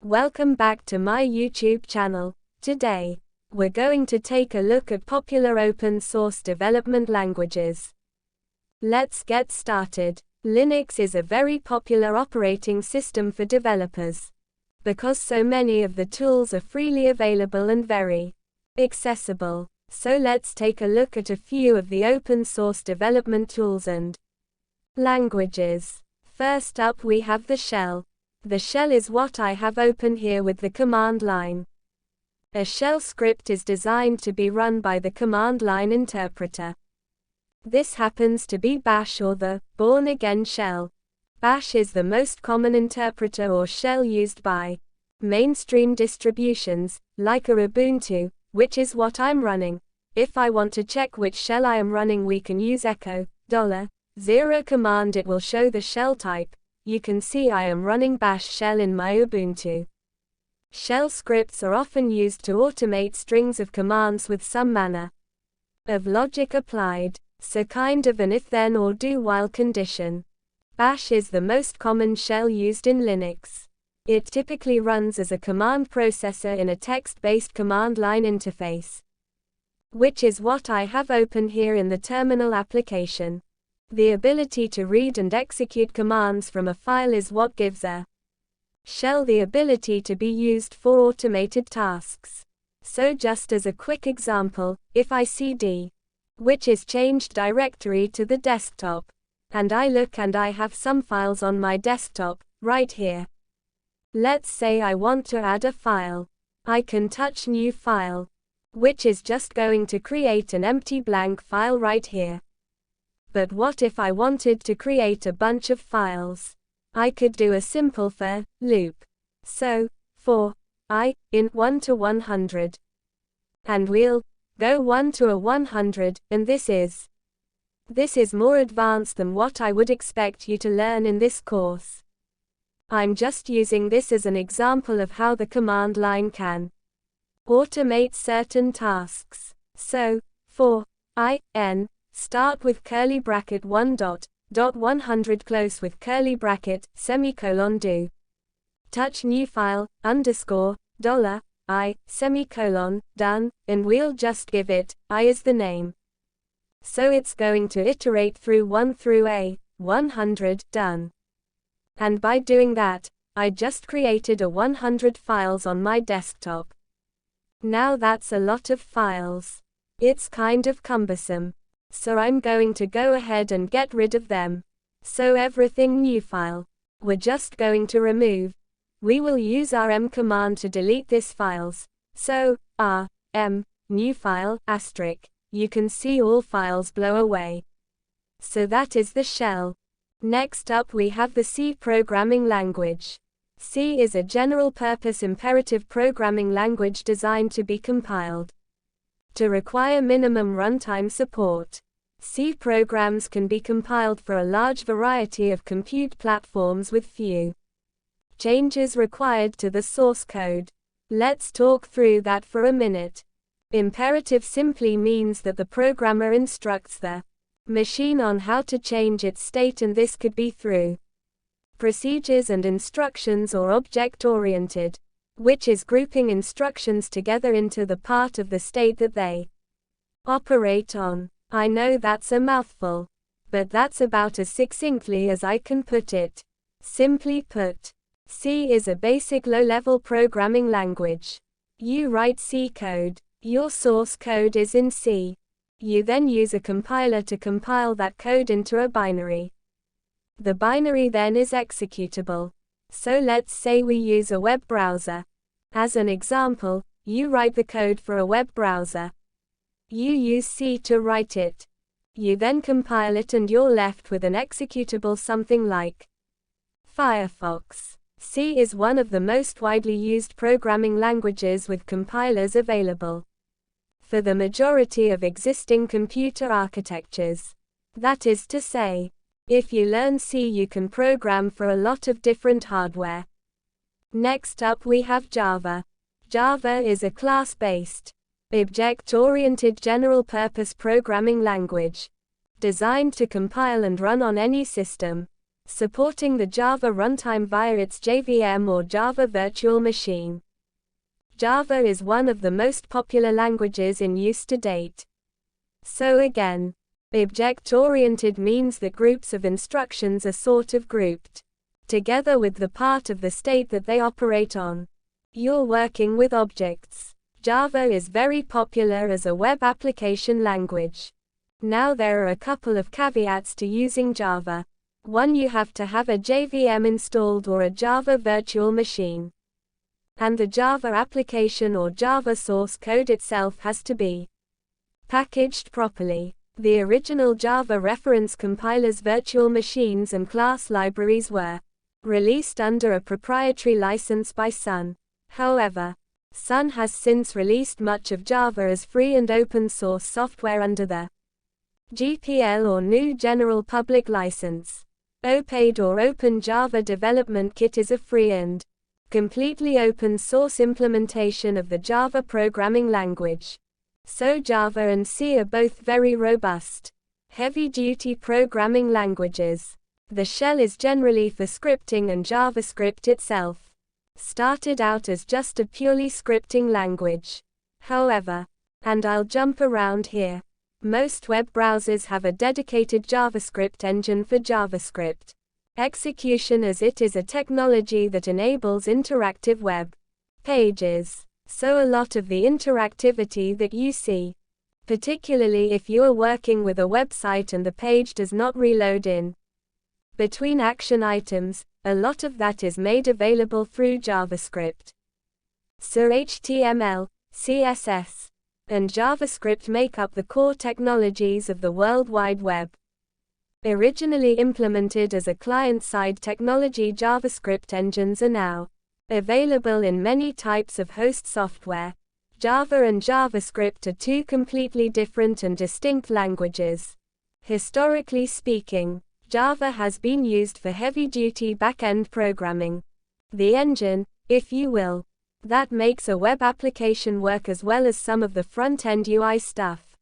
Welcome back to my YouTube channel. Today, we're going to take a look at popular open source development languages. Let's get started. Linux is a very popular operating system for developers, because so many of the tools are freely available and very accessible. So let's take a look at a few of the open source development tools and languages. First up we have the shell. The shell is what I have open here with the command line. A shell script is designed to be run by the command line interpreter. This happens to be Bash or the born-again shell. Bash is the most common interpreter or shell used by mainstream distributions, like a Ubuntu, which is what I'm running. If I want to check which shell I am running, we can use echo $0 command. It will show the shell type. You can see I am running Bash shell in my Ubuntu. Shell scripts are often used to automate strings of commands with some manner of logic applied, so kind of an if-then or do-while condition. Bash is the most common shell used in Linux. It typically runs as a command processor in a text-based command line interface, which is what I have open here in the terminal application. The ability to read and execute commands from a file is what gives a shell the ability to be used for automated tasks. So just as a quick example, if I cd, which is changed directory to the desktop, and I look and I have some files on my desktop, right here. Let's say I want to add a file. I can touch new file, which is just going to create an empty blank file right here. But what if I wanted to create a bunch of files? I could do a simple for loop. So, for I, in 1 to 100. And we'll go 1 to 100, and this is more advanced than what I would expect you to learn in this course. I'm just using this as an example of how the command line can automate certain tasks. So, for I, n, start with curly bracket 1.100 close with curly bracket, semicolon do. Touch new file, underscore, $I, semicolon, done, and we'll just give it, I as the name. So it's going to iterate through 1 through a 100, done. And by doing that, I just created a 100 files on my desktop. Now that's a lot of files. It's kind of cumbersome. So I'm going to go ahead and get rid of them. So everything new file, we're just going to remove. We will use rm command to delete these files. So, rm, new file, asterisk, you can see all files blow away. So that is the shell. Next up we have the C programming language. C is a general-purpose imperative programming language designed to be compiled to require minimum runtime support. C programs can be compiled for a large variety of compute platforms with few changes required to the source code. Let's talk through that for a minute. Imperative simply means that the programmer instructs the machine on how to change its state, and this could be through procedures and instructions, or object-oriented, which is grouping instructions together into the part of the state that they operate on. I know that's a mouthful, but that's about as succinctly as I can put it. Simply put, C is a basic low-level programming language. You write C code. Your source code is in C. You then use a compiler to compile that code into a binary. The binary then is executable. So let's say we use a web browser. As an example, you write the code for a web browser. You use C to write it. You then compile it and you're left with an executable something like Firefox. C is one of the most widely used programming languages with compilers available for the majority of existing computer architectures. That is to say, if you learn C, you can program for a lot of different hardware. Next up we have Java. Java is a class-based, object-oriented general-purpose programming language designed to compile and run on any system. supporting the Java runtime via its JVM or Java Virtual Machine. Java is one of the most popular languages in use to date. So again, object-oriented means that groups of instructions are sort of grouped together with the part of the state that they operate on. You're working with objects. Java is very popular as a web application language. Now there are a couple of caveats to using Java. One, you have to have a JVM installed or a Java virtual machine. And the Java application or Java source code itself has to be packaged properly. The original Java reference compilers, virtual machines and class libraries were released under a proprietary license by Sun. However, Sun has since released much of Java as free and open source software under the GPL or GNU General Public License. OPAID or Open Java Development Kit is a free and completely open source implementation of the Java programming language. So Java and C are both very robust, heavy-duty programming languages. The shell is generally for scripting, and JavaScript itself started out as just a purely scripting language. However, and I'll jump around here, most web browsers have a dedicated JavaScript engine for JavaScript execution, as it is a technology that enables interactive web pages. So a lot of the interactivity that you see, particularly if you are working with a website and the page does not reload in between action items, a lot of that is made available through JavaScript. So HTML, CSS, and JavaScript make up the core technologies of the World Wide Web. Originally implemented as a client-side technology, JavaScript engines are now available in many types of host software. Java and JavaScript are two completely different and distinct languages. Historically speaking, Java has been used for heavy-duty back-end programming. The engine, if you will, that makes a web application work, as well as some of the front-end UI stuff.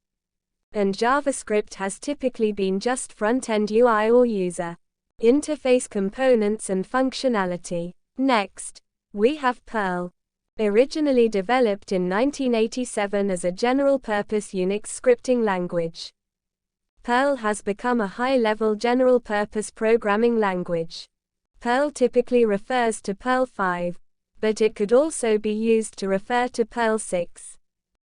And JavaScript has typically been just front-end UI or user interface components and functionality. Next, we have Perl. Originally developed in 1987 as a general-purpose Unix scripting language, Perl has become a high-level general-purpose programming language. Perl typically refers to Perl 5, but it could also be used to refer to Perl 6.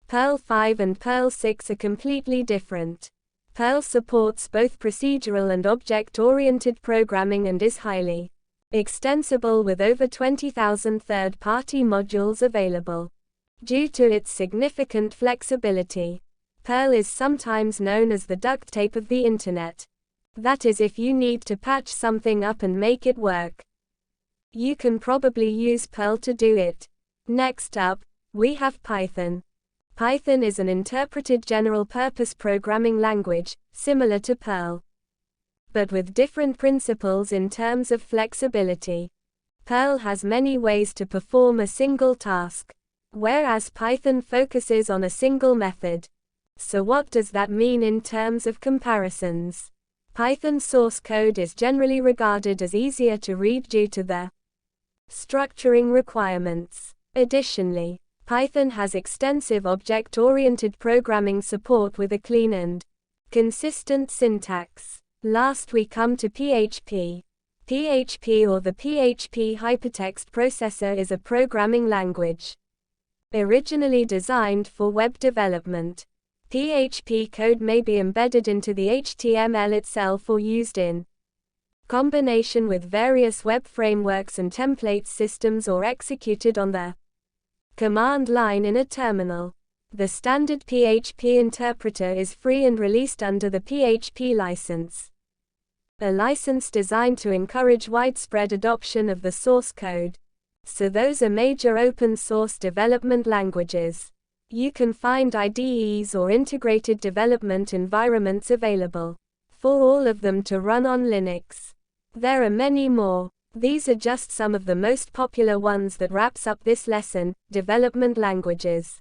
Perl 5 and Perl 6 are completely different. Perl supports both procedural and object-oriented programming and is highly extensible, with over 20,000 third-party modules available. Due to its significant flexibility, Perl is sometimes known as the duct tape of the Internet. That is, if you need to patch something up and make it work, you can probably use Perl to do it. Next up, we have Python. Python is an interpreted general-purpose programming language, similar to Perl, but with different principles in terms of flexibility. Perl has many ways to perform a single task, whereas Python focuses on a single method. So what does that mean in terms of comparisons? Python source code is generally regarded as easier to read due to the structuring requirements. Additionally, Python has extensive object-oriented programming support with a clean and consistent syntax. Last, we come to PHP. PHP, or the PHP Hypertext Processor, is a programming language originally designed for web development. PHP code may be embedded into the HTML itself or used in combination with various web frameworks and template systems, or executed on the command line in a terminal. The standard PHP interpreter is free and released under the PHP license, a license designed to encourage widespread adoption of the source code. So those are major open source development languages. You can find IDEs or integrated development environments available for all of them to run on Linux. There are many more. These are just some of the most popular ones that wraps up this lesson, development languages.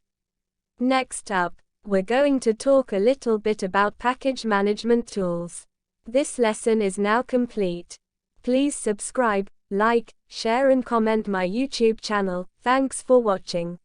Next up, we're going to talk a little bit about package management tools. This lesson is now complete. Please subscribe, like, share and comment my YouTube channel. Thanks for watching.